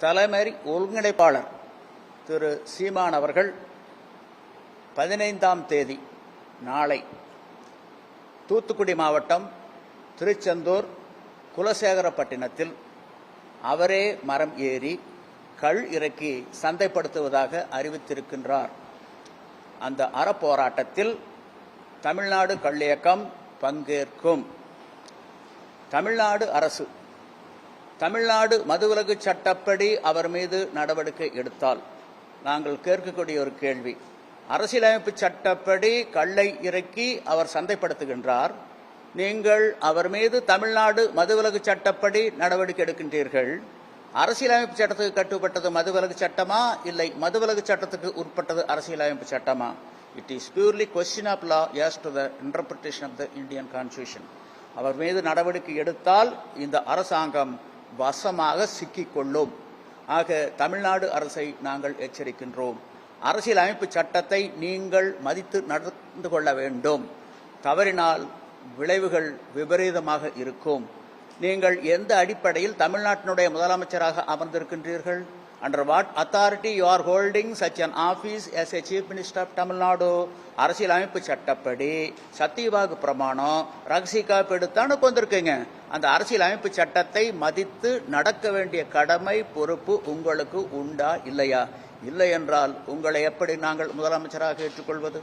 தலைமை ஒருங்கிணைப்பாளர் திரு சீமான் அவர்கள் 15ஆம் தேதி நாளை தூத்துக்குடி மாவட்டம் திருச்செந்தூர் குலசேகரப்பட்டினத்தில் அவரே மரம் ஏறி கள் இறக்கி சந்தைப்படுத்துவதாக அறிவித்திருக்கின்றார். அந்த அறப்போராட்டத்தில் தமிழ்நாடு கள் இயக்கம் பங்கேற்கும். தமிழ்நாடு அரசு தமிழ்நாடு மதுவிலக்கு சட்டப்படி அவர் மீது நடவடிக்கை எடுத்தால் நாங்கள் கேட்கக்கூடிய ஒரு கேள்வி, அரசியலமைப்பு சட்டப்படி கள்ளை இறக்கி அவர் சந்தைப்படுத்துகின்றார். நீங்கள் அவர் மீது தமிழ்நாடு மதுவிலக்கு சட்டப்படி நடவடிக்கை எடுக்கின்றீர்கள். அரசியலமைப்பு சட்டத்துக்கு கட்டுப்பட்டது மதுவிலக்கு சட்டமா இல்லை மதுவிலக்கு சட்டத்துக்கு உட்பட்டது அரசியலமைப்பு சட்டமா? It is purely question of law as to the interpretation of the Indian Constitution. அவர் மீது நடவடிக்கை எடுத்தால் இந்த அரசாங்கம் வசமாக சிக்கிக்கொள்ளும். ஆக தமிழ்நாடு அரசை நாங்கள் எச்சரிக்கின்றோம். அரசியலமைப்பு சட்டத்தை நீங்கள் மதித்து நடந்து கொள்ள வேண்டும். தவறினால் விளைவுகள் விபரீதமாக இருக்கும். நீங்கள் எந்த அடிப்படையில் தமிழ்நாட்டினுடைய முதலமைச்சராக அமர்ந்திருக்கின்றீர்கள்? Under what authority you are holding such an office as a Chief Minister of Tamil Nadu? அரசியலமைப்பு சட்டப்படி சத்தியவாக்கு பிரமாணம் ரகசிய காப்பு எடுத்தான்னு வந்திருக்கீங்க. அந்த அரசியலமைப்பு சட்டத்தை மதித்து நடக்க வேண்டிய கடமை பொறுப்பு உங்களுக்கு உண்டா இல்லையா? இல்லை என்றால் உங்களை எப்படி நாங்கள் முதலமைச்சராக ஏற்றுக்கொள்வது?